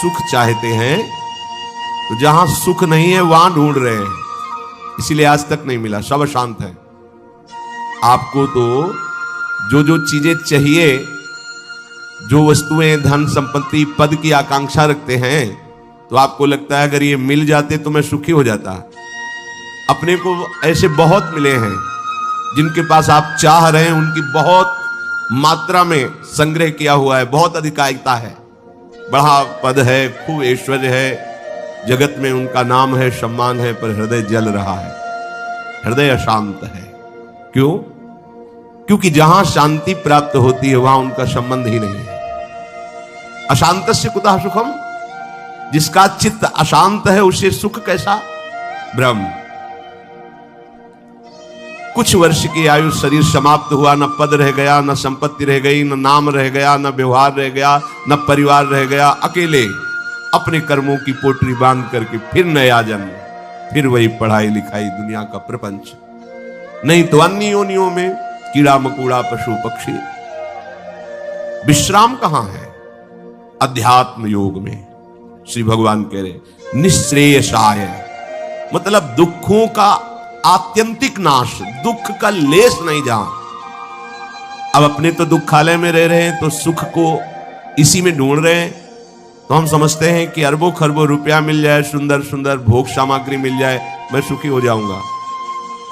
सुख चाहते हैं तो जहां सुख नहीं है वहां ढूंढ रहे हैं, इसीलिए आज तक नहीं मिला, सब अशांत है। आपको तो जो जो चीजें चाहिए, जो वस्तुएं, धन संपत्ति, पद की आकांक्षा रखते हैं, तो आपको लगता है अगर ये मिल जाते तो मैं सुखी हो जाता। अपने को ऐसे बहुत मिले हैं जिनके पास आप चाह रहे हैं, उनकी बहुत मात्रा में संग्रह किया हुआ है, बहुत अधिकारिता है, बड़ा पद है, खूब ऐश्वर्य है, जगत में उनका नाम है, सम्मान है, पर हृदय जल रहा है, हृदय अशांत है। क्यों? क्योंकि जहां शांति प्राप्त होती है वहां उनका संबंध ही नहीं है। अशांतस्य कुतः सुखम, जिसका चित्त अशांत है उसे सुख कैसा? ब्रह्म। कुछ वर्ष की आयु, शरीर समाप्त हुआ, न पद रह गया, न संपत्ति रह गई, न नाम रह गया, न व्यवहार रह गया, न परिवार रह गया, अकेले अपने कर्मों की पोटली बांध करके फिर नया जन्म, फिर वही पढ़ाई लिखाई, दुनिया का प्रपंच, नहीं तो अन्य योनियों में कीड़ा मकोड़ा, पशु पक्षी। विश्राम कहां है? अध्यात्म योग में। श्री भगवान कह रहे निश्रेयसाय, मतलब दुखों का आत्यंतिक नाश, दुख का लेस नहीं जहां। अब अपने तो दुखालय में रह रहे हैं तो सुख को इसी में ढूंढ रहे हैं, तो हम समझते हैं कि अरबों खरबों रुपया मिल जाए, सुंदर सुंदर भोग सामग्री मिल जाए, मैं सुखी हो जाऊंगा।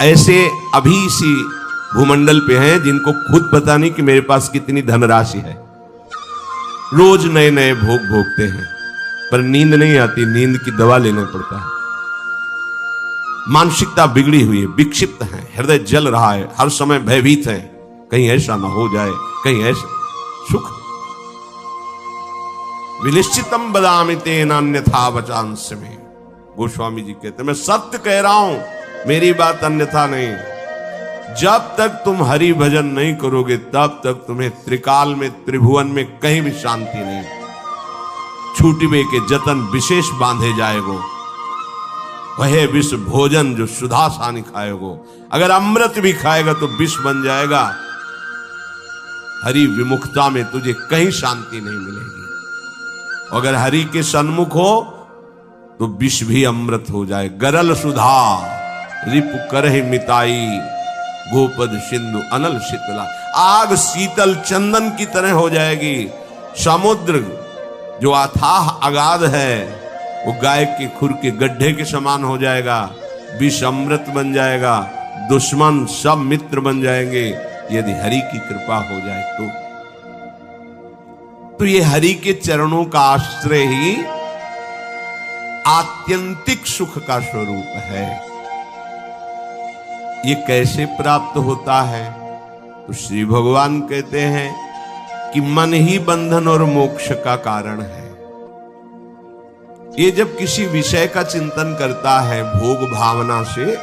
ऐसे अभी इसी भूमंडल पे हैं जिनको खुद पता नहीं कि मेरे पास कितनी धनराशि है, रोज नए नए भोग भोगते हैं, पर नींद नहीं आती, नींद की दवा लेना पड़ता है। मानसिकता बिगड़ी हुई है, विक्षिप्त है, हृदय जल रहा है, हर समय भयभीत है, कहीं ऐसा ना हो जाए, कहीं ऐसा। सुख विनिश्चितम बदामि तेन अन्यथा वचांस में, गोस्वामी जी कहते मैं सत्य कह रहा हूं, मेरी बात अन्यथा नहीं। जब तक तुम हरि भजन नहीं करोगे तब तक तुम्हें त्रिकाल में, त्रिभुवन में कहीं भी शांति नहीं। छूटिबे के जतन विशेष बांधे जाएगो, वह विष भोजन जो सुधा सानी खाएगो। अगर अमृत भी खाएगा तो विष बन जाएगा। हरि विमुखता में तुझे कहीं शांति नहीं मिलेगी। अगर हरि के सन्मुख हो तो विष भी अमृत हो जाए। गरल सुधा रिपु करहि मिताई, गोपद सिंधु अनल शीतला। आग शीतल चंदन की तरह हो जाएगी। समुद्र जो अथाह अगाध है वो गाय के खुर के गड्ढे के समान हो जाएगा। विष अमृत बन जाएगा, दुश्मन सब मित्र बन जाएंगे यदि हरि की कृपा हो जाए तो ये हरि के चरणों का आश्रय ही आत्यंतिक सुख का स्वरूप है। ये कैसे प्राप्त होता है? तो श्री भगवान कहते हैं कि मन ही बंधन और मोक्ष का कारण है। ये जब किसी विषय का चिंतन करता है भोग भावना से,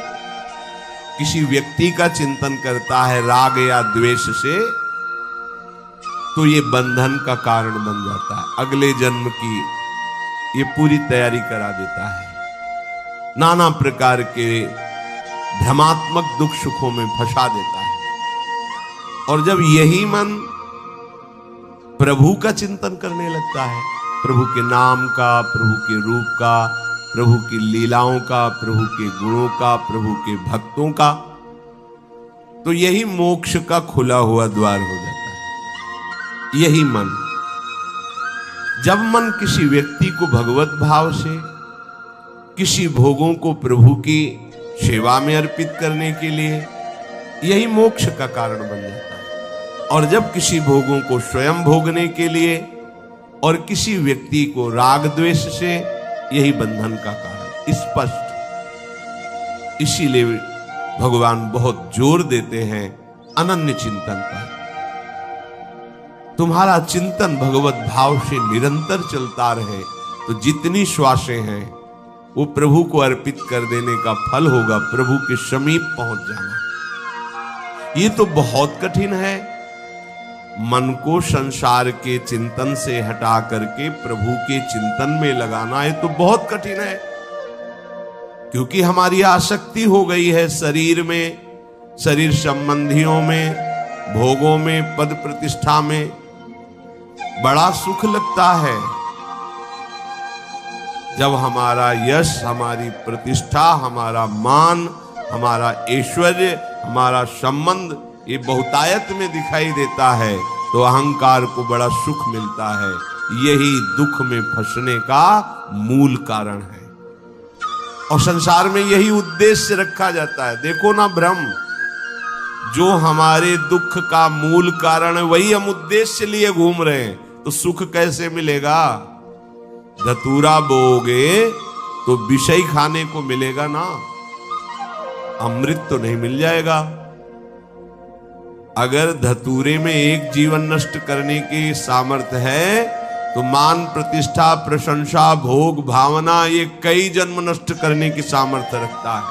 किसी व्यक्ति का चिंतन करता है राग या द्वेष से, तो ये बंधन का कारण बन जाता है। अगले जन्म की ये पूरी तैयारी करा देता है। नाना प्रकार के भ्रमात्मक दुख सुखों में फंसा देता है। और जब यही मन प्रभु का चिंतन करने लगता है, प्रभु के नाम का, प्रभु के रूप का, प्रभु की लीलाओं का, प्रभु के गुणों का, प्रभु के भक्तों का, तो यही मोक्ष का खुला हुआ द्वार हो जाता है। यही मन, जब मन किसी व्यक्ति को भगवत भाव से, किसी भोगों को प्रभु की सेवा में अर्पित करने के लिए, यही मोक्ष का कारण बन जाता है। और जब किसी भोगों को स्वयं भोगने के लिए और किसी व्यक्ति को राग द्वेष से, यही बंधन का कारण स्पष्ट। इसीलिए भगवान बहुत जोर देते हैं अनन्य चिंतन पर। तुम्हारा चिंतन भगवत भाव से निरंतर चलता रहे तो जितनी श्वासें हैं वो प्रभु को अर्पित कर देने का फल होगा, प्रभु के समीप पहुंच जाना। ये तो बहुत कठिन है। मन को संसार के चिंतन से हटा करके प्रभु के चिंतन में लगाना है तो बहुत कठिन है, क्योंकि हमारी आसक्ति हो गई है शरीर में, शरीर संबंधियों में, भोगों में, पद प्रतिष्ठा में। बड़ा सुख लगता है, जब हमारा यश, हमारी प्रतिष्ठा, हमारा मान, हमारा ऐश्वर्य, हमारा संबंध ये बहुतायत में दिखाई देता है तो अहंकार को बड़ा सुख मिलता है। यही दुख में फंसने का मूल कारण है और संसार में यही उद्देश्य रखा जाता है। देखो ना ब्रह्म, जो हमारे दुख का मूल कारण है वही हम उद्देश्य लिए घूम रहे हैं, तो सुख कैसे मिलेगा? धतूरा बोओगे तो विषय खाने को मिलेगा ना, अमृत तो नहीं मिल जाएगा। अगर धतूरे में एक जीवन नष्ट करने की सामर्थ्य है तो मान, प्रतिष्ठा, प्रशंसा, भोग, भावना ये कई जन्म नष्ट करने की सामर्थ्य रखता है।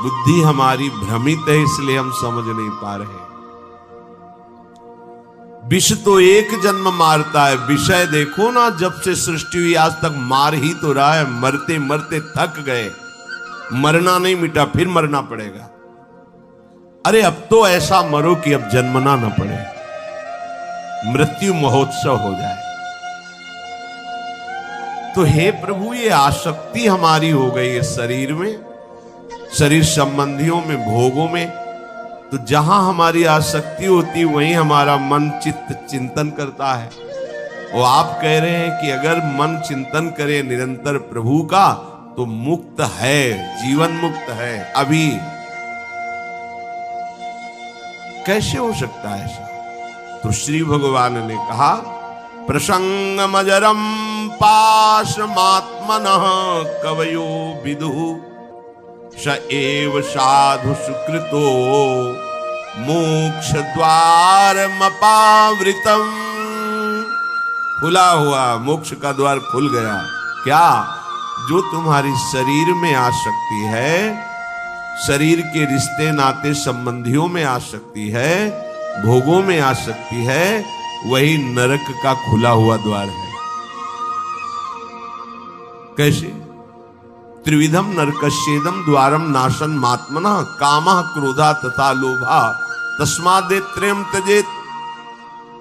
बुद्धि हमारी भ्रमित है, इसलिए हम समझ नहीं पा रहे। विष तो एक जन्म मारता है, विषय देखो ना, जब से सृष्टि हुई आज तक मार ही तो रहा है। मरते मरते थक गए, मरना नहीं मिटा, फिर मरना पड़ेगा। अरे अब तो ऐसा मरो कि अब जन्मना न पड़े, मृत्यु महोत्सव हो जाए। तो हे प्रभु, ये आसक्ति हमारी हो गई है शरीर में, शरीर संबंधियों में, भोगों में। तो जहां हमारी आसक्ति होती वहीं हमारा मन चित्त चिंतन करता है। और आप कह रहे हैं कि अगर मन चिंतन करे निरंतर प्रभु का तो मुक्त है, जीवन मुक्त है। अभी कैसे हो सकता है ऐसा? तो श्री भगवान ने कहा, प्रसंगमजरम पाशमात्मनः कवयो विदुः स एव साधु सुकृतो मोक्ष द्वारमपावृतम्। खुला हुआ मोक्ष का द्वार खुल गया। क्या? जो तुम्हारी शरीर में आसक्ति है, शरीर के रिश्ते नाते संबंधियों में आसक्ति है, भोगों में आसक्ति है, वही नरक का खुला हुआ द्वार है। कैसे? त्रिविधम नरकस्येदम द्वारम नाशन मात्मना कामः क्रोधा तथा लोभा तस्मादेत्रयम् त्यजेत।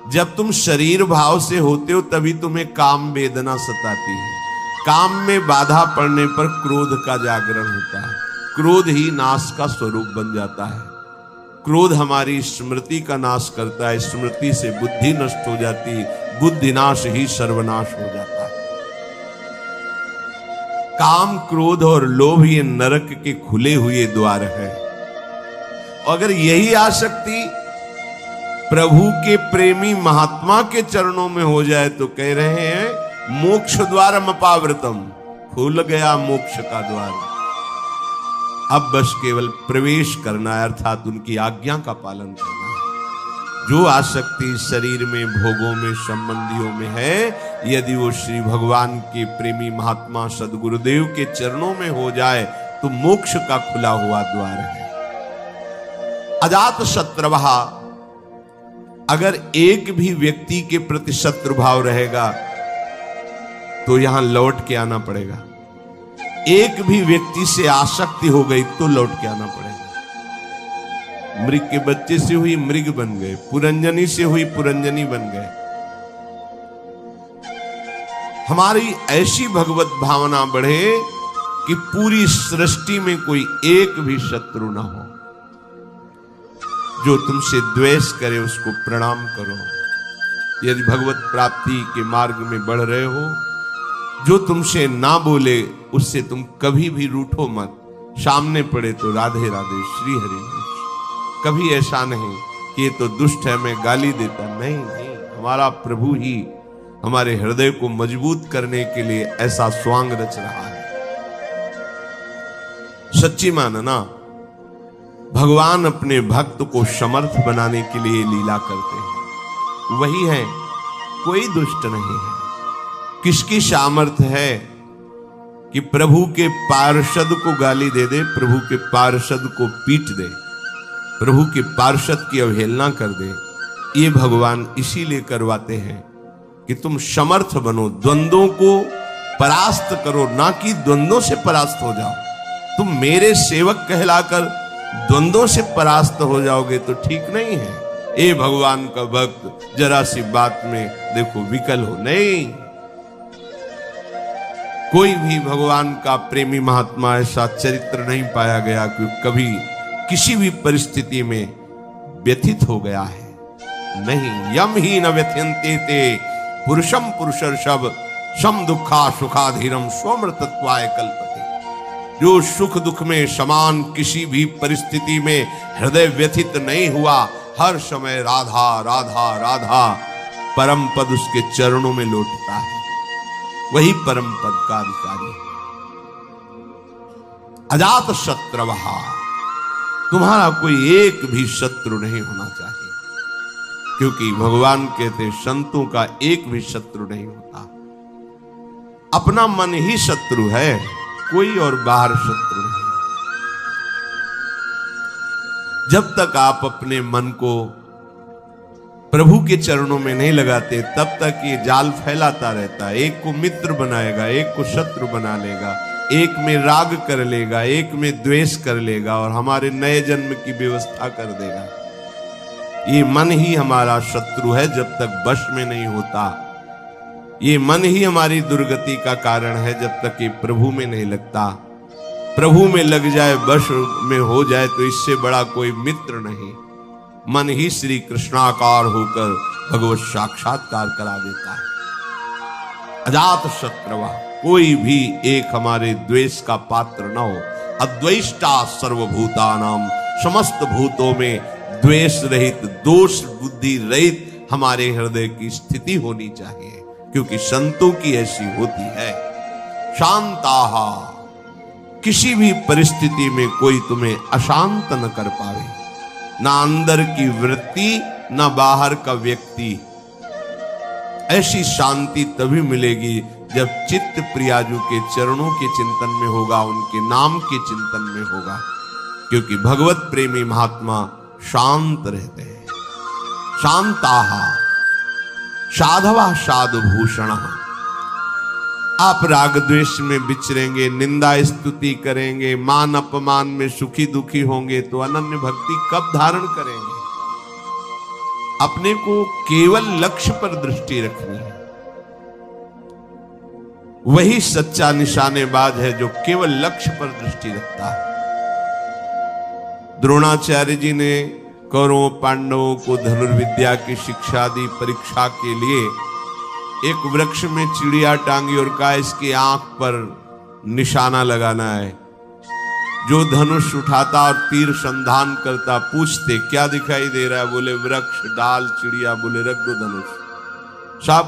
जब तुम शरीर भाव से होते हो तभी तुम्हें काम वेदना सताती है। काम में बाधा पड़ने पर क्रोध का जागरण होता है, क्रोध ही नाश का स्वरूप बन जाता है। क्रोध हमारी स्मृति का नाश करता है, स्मृति से बुद्धि नष्ट हो जाती है, बुद्धि नाश ही सर्वनाश हो जाता है। काम, क्रोध और लोभ ये नरक के खुले हुए द्वार है। अगर यही आसक्ति प्रभु के प्रेमी महात्मा के चरणों में हो जाए तो कह रहे हैं मोक्ष द्वारम अपावृतम, खुल गया मोक्ष का द्वार। अब बस केवल प्रवेश करना है, अर्थात उनकी आज्ञा का पालन करना है। जो आसक्ति शरीर में, भोगों में, संबंधियों में है, यदि वो श्री भगवान के प्रेमी महात्मा सदगुरुदेव के चरणों में हो जाए तो मोक्ष का खुला हुआ द्वार है। अजात शत्रुवः, अगर एक भी व्यक्ति के प्रति शत्रु भाव रहेगा तो यहां लौट के आना पड़ेगा। एक भी व्यक्ति से आसक्ति हो गई तो लौट के आना पड़ेगा। मृग के बच्चे से हुई मृग बन गए, पुरंजनी से हुई पुरंजनी बन गए। हमारी ऐसी भगवत भावना बढ़े कि पूरी सृष्टि में कोई एक भी शत्रु ना हो। जो तुमसे द्वेष करे उसको प्रणाम करो। यदि भगवत प्राप्ति के मार्ग में बढ़ रहे हो, जो तुमसे ना बोले उससे तुम कभी भी रूठो मत। सामने पड़े तो राधे राधे श्री हरि। कभी ऐसा नहीं कि ये तो दुष्ट है मैं गाली देता, नहीं नहीं। हमारा प्रभु ही हमारे हृदय को मजबूत करने के लिए ऐसा स्वांग रच रहा है। सच्ची मानना, भगवान अपने भक्त को समर्थ बनाने के लिए लीला करते हैं। वही है, कोई दुष्ट नहीं है। किसकी सामर्थ्य है कि प्रभु के पार्षद को गाली दे दे, प्रभु के पार्षद को पीट दे, प्रभु के पार्षद की अवहेलना कर दे? ये भगवान इसीलिए करवाते हैं कि तुम समर्थ बनो, द्वंद्वों को परास्त करो, ना कि द्वंद्वों से परास्त हो जाओ। तुम मेरे सेवक कहलाकर द्वंद्वों से परास्त हो जाओगे तो ठीक नहीं है। ए भगवान का भक्त, जरा सी बात में देखो विकल हो, नहीं। कोई भी भगवान का प्रेमी महात्मा ऐसा चरित्र नहीं पाया गया कि कभी किसी भी परिस्थिति में व्यथित हो गया है। नहीं, यम ही न व्यथ्यन्ते ते पुरुषम पुरुषर्षभ सम दुखा सुखाधीरम स्वमृतत्वाय कल्पते। जो सुख दुख में समान किसी भी परिस्थिति में हृदय व्यथित नहीं हुआ, हर समय राधा राधा राधा परम पद उसके चरणों में लौटता है, वही परम पद का अधिकारी है। अजात शत्रवहा, तुम्हारा कोई एक भी शत्रु नहीं होना चाहिए, क्योंकि भगवान कहते संतों का एक भी शत्रु नहीं होता। अपना मन ही शत्रु है, कोई और बाहर शत्रु नहीं। जब तक आप अपने मन को प्रभु के चरणों में नहीं लगाते, तब तक ये जाल फैलाता रहता है। एक को मित्र बनाएगा, एक को शत्रु बना लेगा, एक में राग कर लेगा, एक में द्वेष कर लेगा और हमारे नए जन्म की व्यवस्था कर देगा। ये मन ही हमारा शत्रु है जब तक वश में नहीं होता। ये मन ही हमारी दुर्गति का कारण है जब तक ये प्रभु में नहीं लगता। प्रभु में लग जाए, वश में हो जाए, तो इससे बड़ा कोई मित्र नहीं। मन ही श्री कृष्णाकार होकर भगवत साक्षात्कार करा देता है। अजात शत्रवा, कोई भी एक हमारे द्वेष का पात्र न हो। अद्वेष्टा सर्वभूतानाम, समस्त भूतों में द्वेष रहित, दोष बुद्धि रहित हमारे हृदय की स्थिति होनी चाहिए, क्योंकि संतों की ऐसी होती है। शांताहा, किसी भी परिस्थिति में कोई तुम्हें अशांत न कर पावे, ना अंदर की वृत्ति ना बाहर का व्यक्ति। ऐसी शांति तभी मिलेगी जब चित्त प्रियाजू के चरणों के चिंतन में होगा, उनके नाम के चिंतन में होगा, क्योंकि भगवत प्रेमी महात्मा शांत रहते हैं। शांताहा साधवा साधुभूषण, आप राग द्वेष में विचरेंगे, निंदा स्तुति करेंगे, मान अपमान में सुखी दुखी होंगे, तो अनन्य भक्ति कब धारण करेंगे? अपने को केवल लक्ष्य पर दृष्टि रखनी है। वही सच्चा निशानेबाज है जो केवल लक्ष्य पर दृष्टि रखता है। द्रोणाचार्य जी ने कौरवों पांडवों को धनुर्विद्या की शिक्षा दी। परीक्षा के लिए एक वृक्ष में चिड़िया टांगी और कहा इसकी आंख पर निशाना लगाना है। जो धनुष उठाता और तीर संधान करता, पूछते क्या दिखाई दे रहा है? बोले वृक्ष, डाल, चिड़िया। बोले रख दो धनुष। सब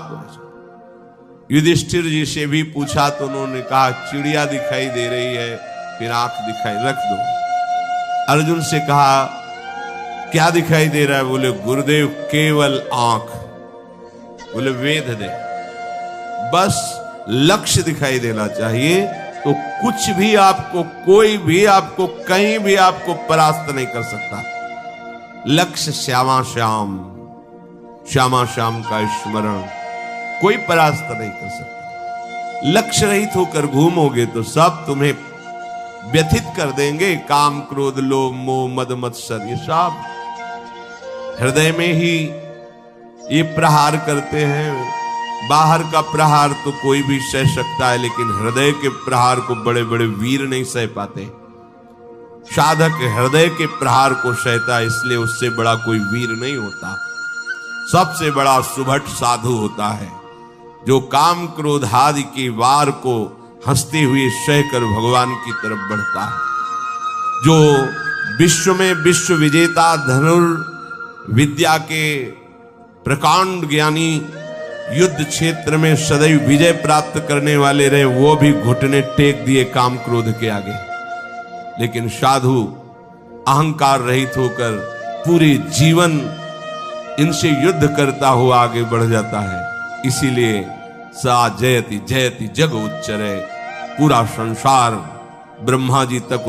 युधिष्ठिर जी से भी पूछा तो उन्होंने कहा चिड़िया दिखाई दे रही है, फिर आंख दिखाई, रख दो। अर्जुन से कहा क्या दिखाई दे रहा है? बोले गुरुदेव केवल आंख। बोले वेद दे, बस लक्ष्य दिखाई देना चाहिए, तो कुछ भी आपको, कोई भी आपको, कहीं भी आपको परास्त नहीं कर सकता। लक्ष्य श्यामा श्याम, श्यामा श्याम का स्मरण कोई परास्त नहीं कर सकता। लक्ष्य रहित होकर घूमोगे तो सब तुम्हें व्यथित कर देंगे। काम क्रोध लोभ मोह मद मत्सर, ये सब हृदय में ही ये प्रहार करते हैं। बाहर का प्रहार तो कोई भी सह सकता है, लेकिन हृदय के प्रहार को बड़े बड़े वीर नहीं सह पाते। साधक हृदय के प्रहार को सहता है, इसलिए उससे बड़ा कोई वीर नहीं होता। सबसे बड़ा सुभट साधु होता है जो काम क्रोध आदि के वार को हंसते हुए सहकर भगवान की तरफ बढ़ता है। जो विश्व में विश्व विजेता धनुर्विद्या के प्रकांड ज्ञानी, युद्ध क्षेत्र में सदैव विजय प्राप्त करने वाले रहे, वो भी घुटने टेक दिए काम क्रोध के आगे। लेकिन साधु अहंकार रहित होकर पूरे जीवन इनसे युद्ध करता हुआ आगे बढ़ जाता है। इसीलिए सा जयति जयति जग उच्चरे, पूरा संसार ब्रह्मा जी तक